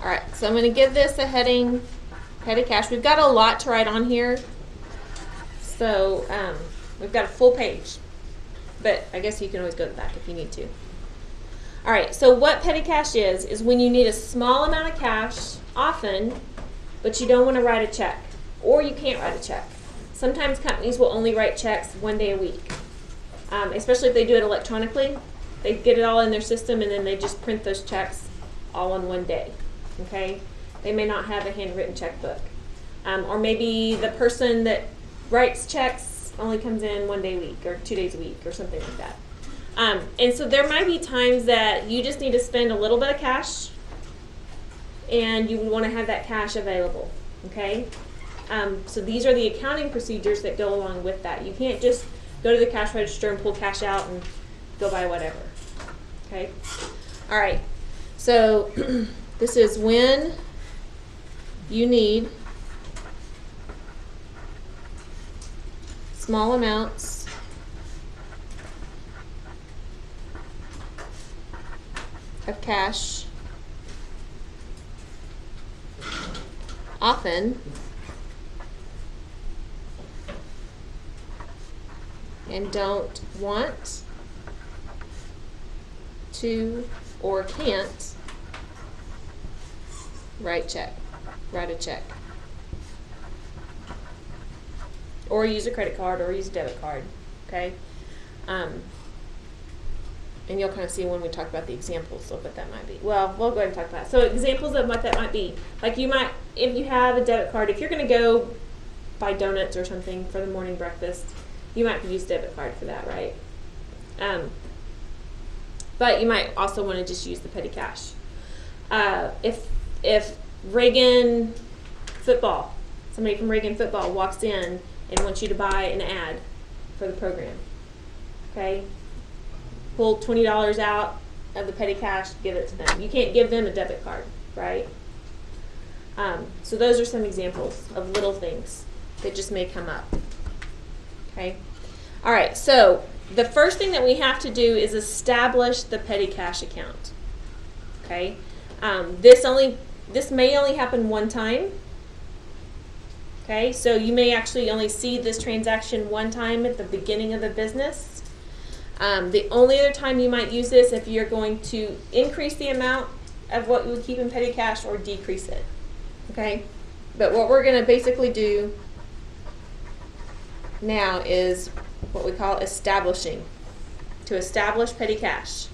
All right, so I'm going to give this a heading, petty cash. We've got a lot to write on here, so we've got a full page, but I guess you can always go back if you need to. All right, so what petty cash is when you need a small amount of cash often, but you don't want to write a check, or you can't write a check. Sometimes companies will only write checks 1 day a week, especially if they do it electronically. They get it all in their system, and then they just print those checks all on 1 day. Okay, they may not have a handwritten checkbook, or maybe the person that writes checks only comes in 1 day a week or 2 days a week or something like that. And so there might be times that you just need to spend a little bit of cash, and you would want to have that cash available. Okay, so these are the accounting procedures that go along with that. You can't just go to the cash register and pull cash out and go buy whatever. Okay, all right. So this is when you need small amounts of cash often and don't want to or can't write a check, or use a credit card or use a debit card. Okay, and you'll kind of see when we talk about the examples of what that might be. Well, we'll go ahead and talk about it. So examples of what that might be, like you might, if you have a debit card, if you're going to go buy donuts or something for the morning breakfast, you might use debit card for that, right? But you might also want to just use the petty cash. If Reagan football, somebody from Reagan football walks in and wants you to buy an ad for the program, okay, pull $20 out of the petty cash, give it to them. You can't give them a debit card, right? So those are some examples of little things that just may come up. Okay. All right. So the first thing that we have to do is establish the petty cash account. Okay. This may only happen one time. Okay. So you may actually only see this transaction one time at the beginning of the business. The only other time you might use this if you're going to increase the amount of what you would keep in petty cash or decrease it. Okay. But what we're going to basically do now is what we call establishing, to establish petty cash.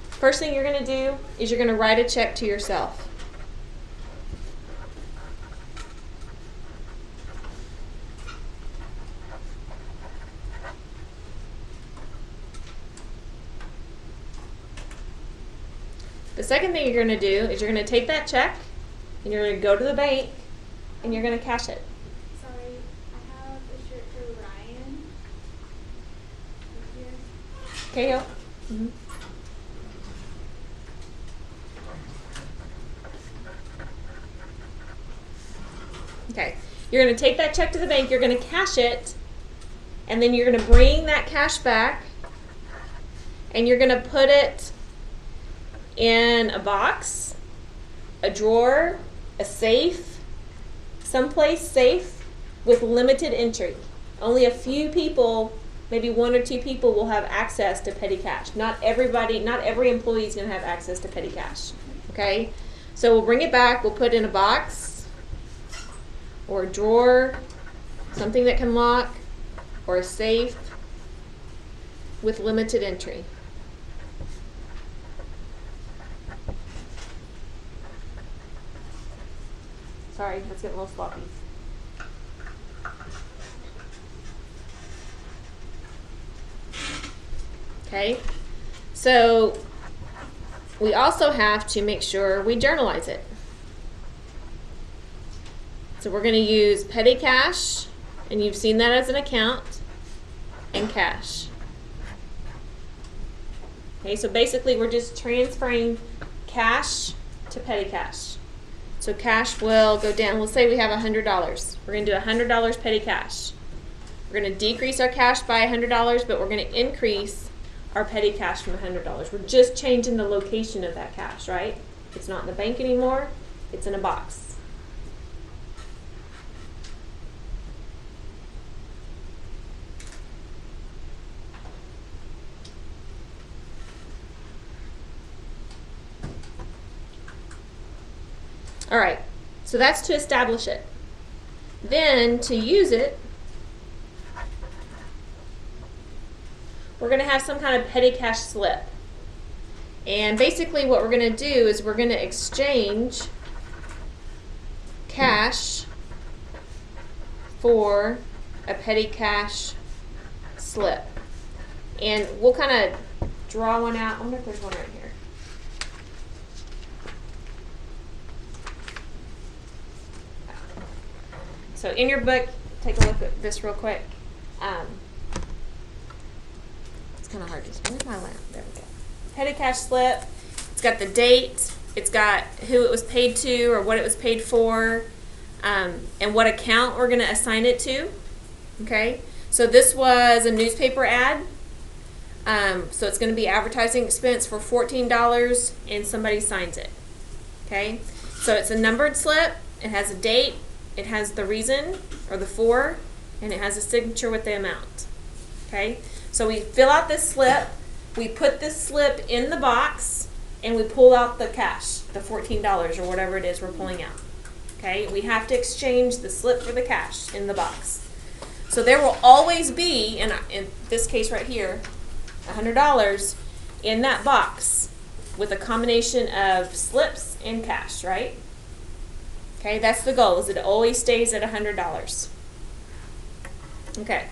First thing you're going to do is you're going to write a check to yourself. The second thing you're going to do is you're going to take that check and you're going to go to the bank and you're going to cash it. Sorry, I have a shirt for Ryan. Okay, yo. Mm-hmm. Okay, you're going to take that check to the bank, you're going to cash it, and then you're going to bring that cash back and you're going to put it in a box, a drawer, a safe, someplace safe with limited entry. Only a few people, maybe 1 or 2 people, will have access to petty cash. Not every employee is going to have access to petty cash. Okay? So we'll bring it back, we'll put it in a box or a drawer, something that can lock, or a safe with limited entry. Sorry, that's getting a little sloppy. Okay, so we also have to make sure we journalize it. So we're going to use petty cash, and you've seen that as an account, and cash. Okay, so basically we're just transferring cash to petty cash. So cash will go down. Let's say we have $100. We're going to do $100 petty cash. We're going to decrease our cash by $100, but we're going to increase our petty cash from $100. We're just changing the location of that cash, right? It's not in the bank anymore. It's in a box. All right, so that's to establish it. Then to use it, we're going to have some kind of petty cash slip. And basically what we're going to do is we're going to exchange cash for a petty cash slip. And we'll kind of draw one out. I wonder if there's one right here. So in your book, take a look at this real quick. It's kind of hard to see. Where's my lamp? There we go. Petty cash slip. It's got the date. It's got who it was paid to or what it was paid for, and what account we're going to assign it to. Okay. So this was a newspaper ad. So it's going to be advertising expense for $14, and somebody signs it. Okay. So it's a numbered slip. It has a date. It has the reason or the for, and it has a signature with the amount. Okay, so we fill out this slip, we put this slip in the box, and we pull out the cash, the $14 or whatever it is we're pulling out. Okay, we have to exchange the slip for the cash in the box. So there will always be, in this case right here, $100 in that box with a combination of slips and cash, right? Okay, that's the goal, is it always stays at $100. Okay.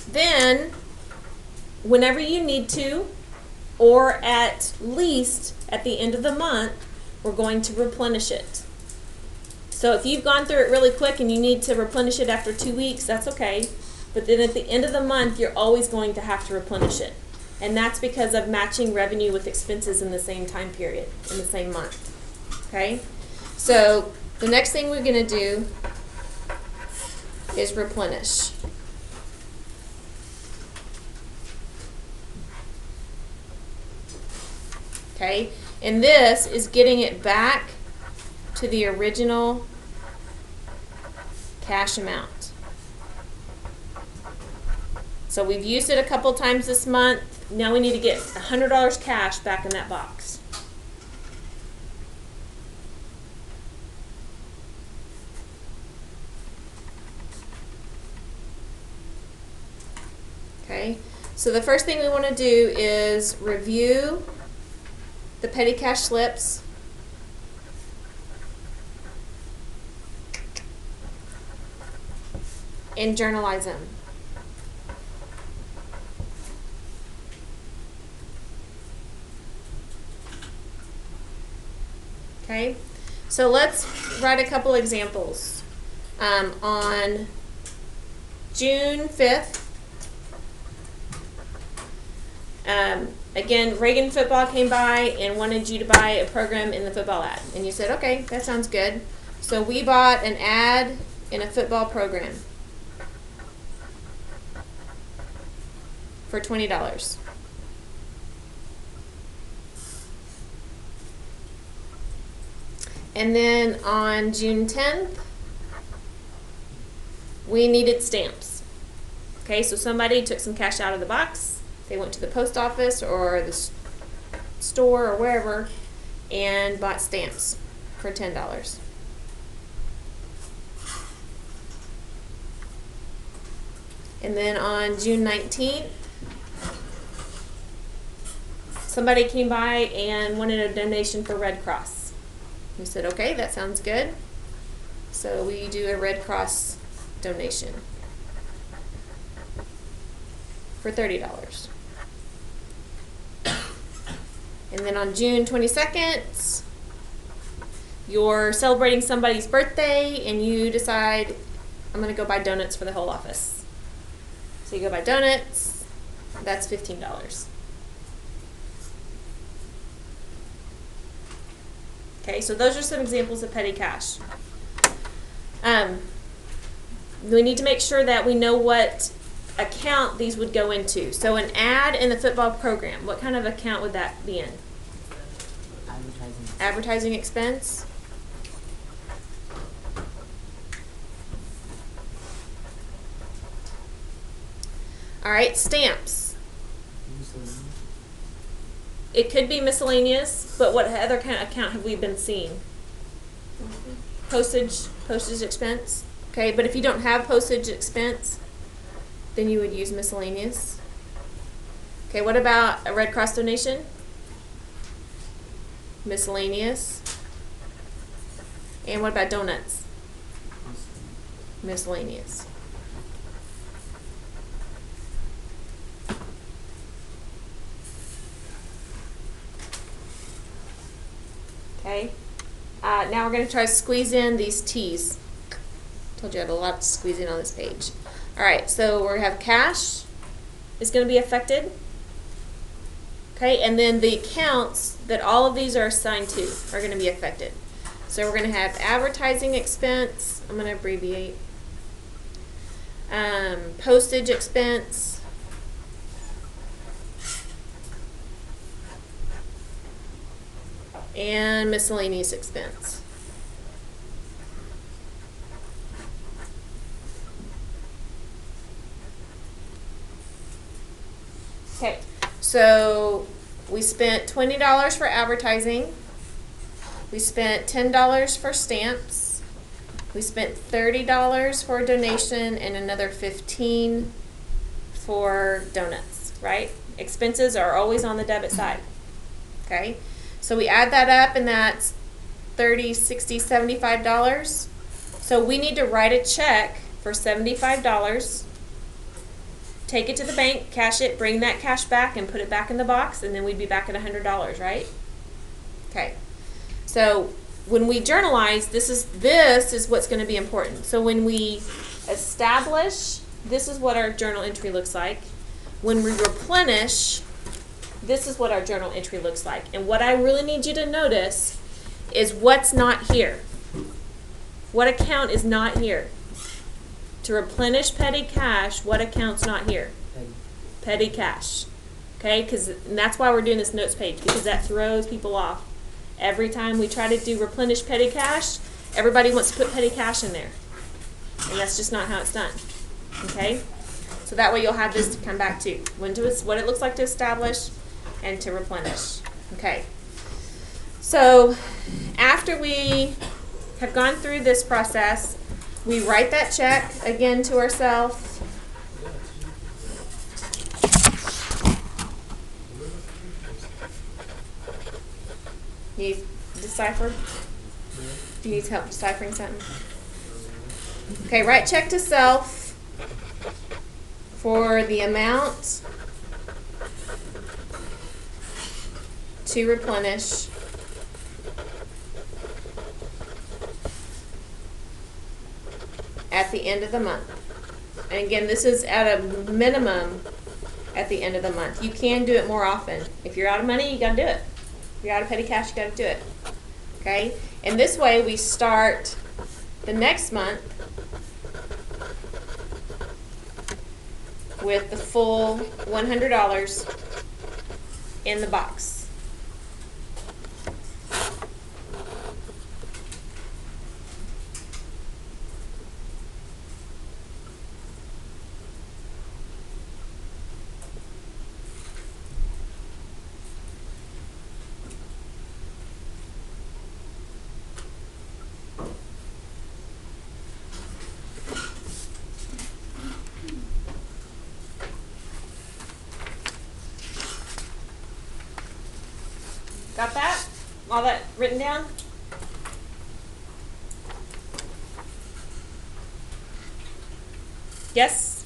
Then, whenever you need to, or at least at the end of the month, we're going to replenish it. So if you've gone through it really quick and you need to replenish it after 2 weeks, that's okay. But then at the end of the month, you're always going to have to replenish it. And that's because of matching revenue with expenses in the same time period, in the same month. Okay? So the next thing we're going to do is replenish. Okay? And this is getting it back to the original cash amount. So we've used it a couple times this month. Now we need to get $100 cash back in that box. Okay, so the first thing we want to do is review the petty cash slips. And journalize them. Okay, so let's write a couple examples. On June 5th, again, Reagan Football came by and wanted you to buy a program in the football ad. And you said, okay, that sounds good. So we bought an ad in a football program for $20. And then on June 10th, we needed stamps. Okay, so somebody took some cash out of the box. They went to the post office or the store or wherever and bought stamps for $10. And then on June 19th, somebody came by and wanted a donation for Red Cross. We said, okay, that sounds good. So we do a Red Cross donation for $30. And then on June 22nd, you're celebrating somebody's birthday and you decide, I'm going to go buy donuts for the whole office. So you go buy donuts, that's $15. Okay, so those are some examples of petty cash. We need to make sure that we know what account these would go into. So an ad in the football program, what kind of account would that be in? Advertising. Advertising expense. All right, stamps. Miscellaneous. It could be miscellaneous, but what other kind of account have we been seeing? Postage expense. Okay, but if you don't have postage expense, then you would use miscellaneous. Okay, what about a Red Cross donation? Miscellaneous. And what about donuts? Miscellaneous. Okay. Now we're going to try to squeeze in these T's. Told you I had a lot to squeeze in on this page. All right, so we're going to have cash is going to be affected. Okay, and then the accounts that all of these are assigned to are going to be affected. So we're going to have advertising expense. I'm going to abbreviate. Postage expense. And miscellaneous expense. Okay, so we spent $20 for advertising. We spent $10 for stamps. We spent $30 for a donation and another $15 for donuts, right? Expenses are always on the debit side. Okay, so we add that up and that's $30, $60, $75. So we need to write a check for $75. Take it to the bank, cash it, bring that cash back and put it back in the box, and then we'd be back at $100, right? Okay. So when we journalize, this is what's going to be important. So when we establish, this is what our journal entry looks like. When we replenish, this is what our journal entry looks like. And what I really need you to notice is what's not here. What account is not here? To replenish petty cash, what account's not here? Petty cash. Okay, and that's why we're doing this notes page, because that throws people off. Every time we try to do replenish petty cash, everybody wants to put petty cash in there. And that's just not how it's done. Okay? So that way you'll have this to come back to. What it looks like to establish and to replenish. Okay. So after we have gone through this process, we write that check again to ourselves. You decipher? Do you need help deciphering something? Okay, write check to self for the amount to replenish at the end of the month. And again, this is at a minimum at the end of the month. You can do it more often. If you're out of money, you got to do it. If you're out of petty cash, you got to do it. Okay? And this way we start the next month with the full $100 in the box. Got that? All that written down? Yes?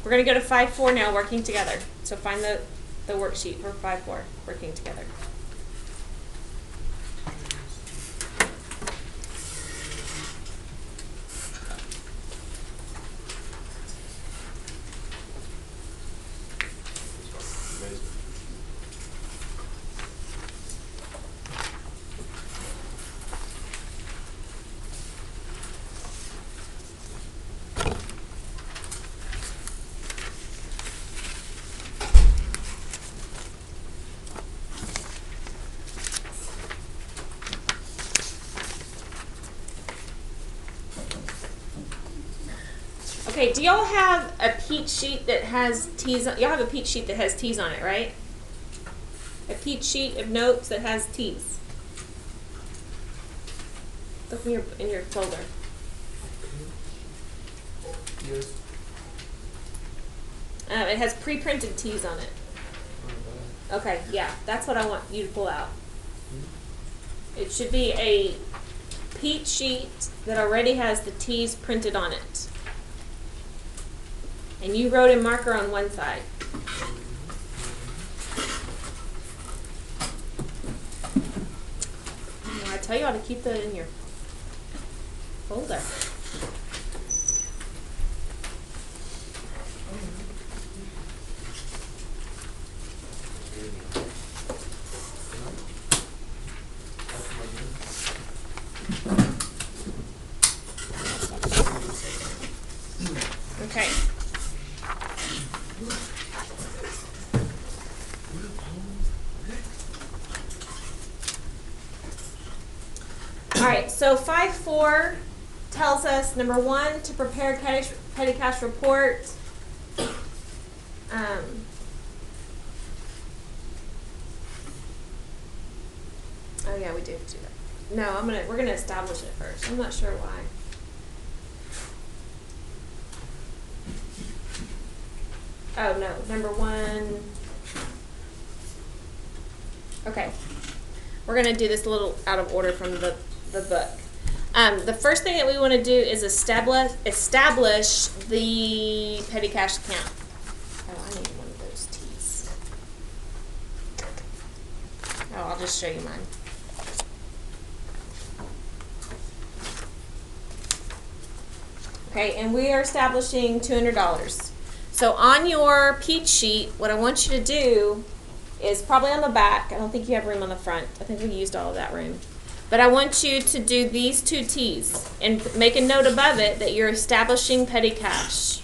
We're going to go to 5-4 now, working together. So find the worksheet for 5-4, working together. Okay, do y'all have a peach sheet that has T's on, y'all have a peach sheet that has T's on it, right? A peach sheet of notes that has T's. Look in your folder. Yes. It has pre-printed T's on it. Okay, yeah, that's what I want you to pull out. It should be a peach sheet that already has the T's printed on it. And you wrote in marker on one side. I tell you how to keep that in your folder. Okay. All right, so 5.4 tells us, number one, to prepare petty cash report. Oh yeah, we do have to do that. No, we're gonna establish it first. I'm not sure why. Oh no, number one. Okay, we're gonna do this a little out of order from the book. The first thing that we want to do is establish the petty cash account. Oh, I need one of those T's. Oh, I'll just show you mine. Okay, and we are establishing $200. So on your peach sheet, what I want you to do is probably on the back. I don't think you have room on the front. I think we used all of that room. But I want you to do these two T's and make a note above it that you're establishing petty cash.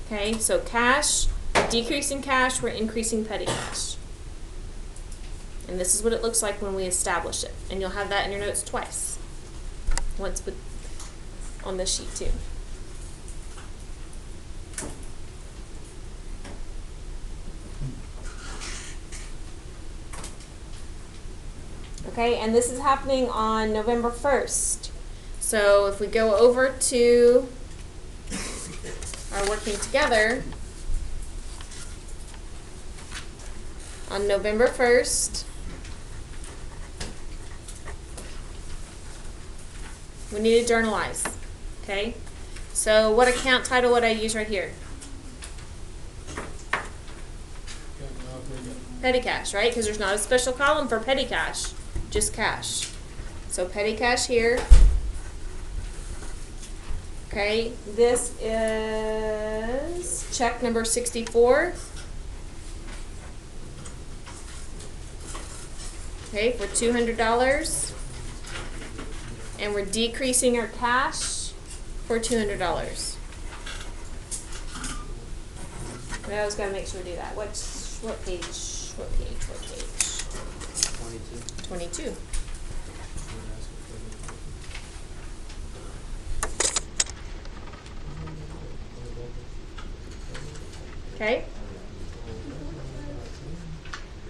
Okay, so cash, decreasing cash, we're increasing petty cash. And this is what it looks like when we establish it. And you'll have that in your notes twice. Once on this sheet too. Okay, and this is happening on November 1st. So if we go over to our working together on November 1st, we need to journalize, okay? So what account title would I use right here? Petty cash, right? Because there's not a special column for petty cash, just cash. So petty cash here. Okay, this is check number 64. Okay, for $200. And we're decreasing our cash for $200. We always got to make sure we do that. What page? What page? 22. Okay.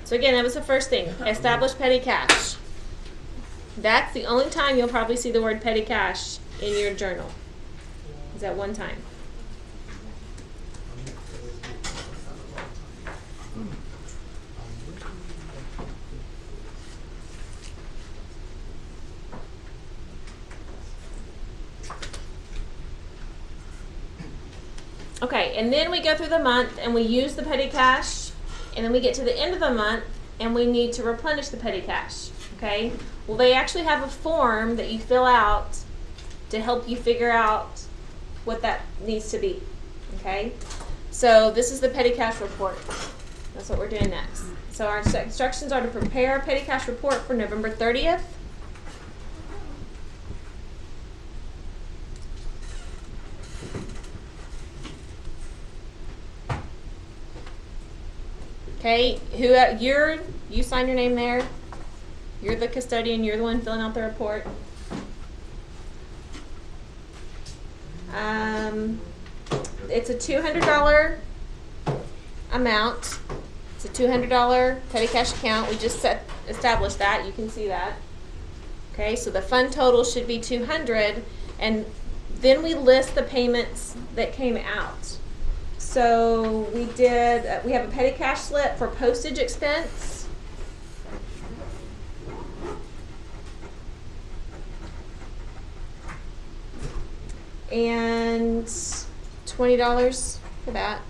So again, that was the first thing. Establish petty cash. That's the only time you'll probably see the word petty cash in your journal. Is that one time. Okay, and then we go through the month and we use the petty cash, and then we get to the end of the month and we need to replenish the petty cash. Okay? Well, they actually have a form that you fill out to help you figure out what that needs to be. Okay? So this is the petty cash report. That's what we're doing next. So our instructions are to prepare a petty cash report for November 30th. Okay, you sign your name there. You're the custodian, you're the one filling out the report. It's a $200 amount. It's a $200 petty cash account. We just established that. You can see that. Okay, so the fund total should be $200, and then we list the payments that came out. So we did. We have a petty cash slip for postage expense. And $20 for that.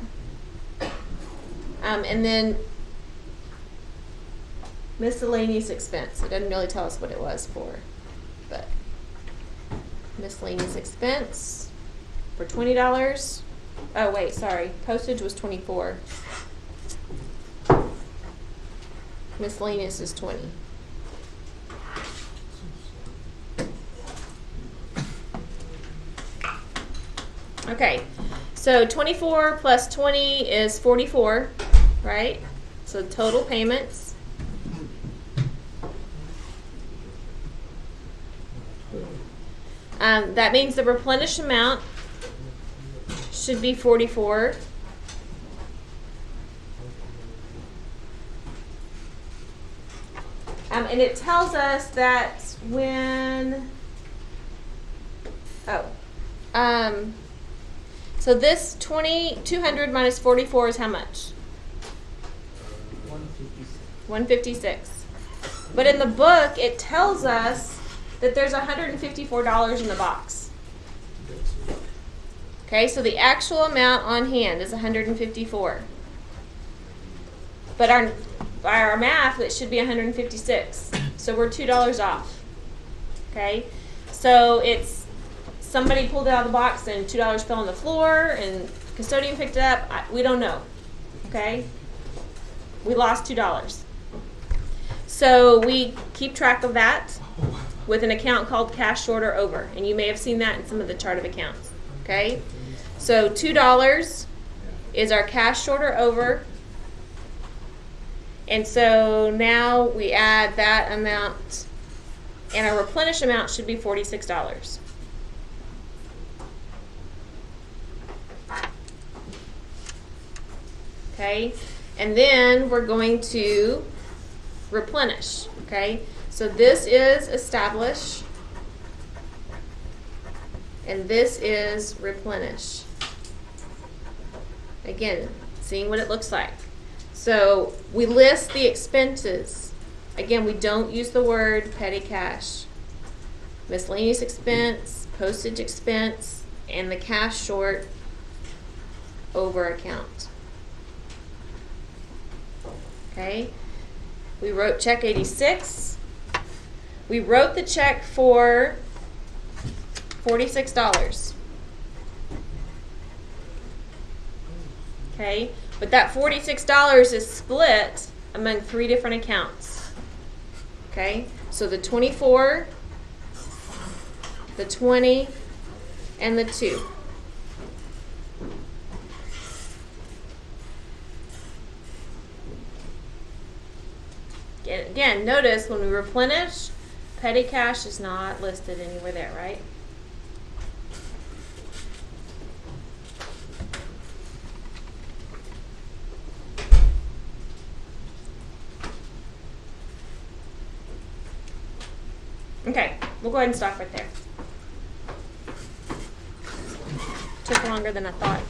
And then miscellaneous expense. It doesn't really tell us what it was for, but miscellaneous expense for $20. Oh wait, sorry. Postage was $24. Miscellaneous is $20. Okay, so 24 plus 20 is 44, right? So total payments. That means the replenished amount should be 44. And it tells us that when, so this 200 minus 44 is how much? 156. But in the book, it tells us that there's $154 in the box. Okay, so the actual amount on hand is 154. But by our math, it should be 156. So we're $2 off. Okay, so it's somebody pulled it out of the box and $2 fell on the floor and custodian picked it up. We don't know. Okay, we lost $2. So we keep track of that with an account called cash short or over, and you may have seen that in some of the chart of accounts. Okay, so $2 is our cash short or over, and so now we add that amount, and our replenish amount should be $46. Okay, and then we're going to replenish. Okay, so this is establish, and this is replenish. Again, seeing what it looks like. So we list the expenses. Again, we don't use the word petty cash. Miscellaneous expense, postage expense, and the cash short over account. Okay, we wrote check 86. We wrote the check for $46. Okay, but that $46 is split among 3 different accounts. Okay, so the 24, the 20, and the 2. Again, notice when we replenish, petty cash is not listed anywhere there, right? Okay, we'll go ahead and stop right there. Took longer than I thought.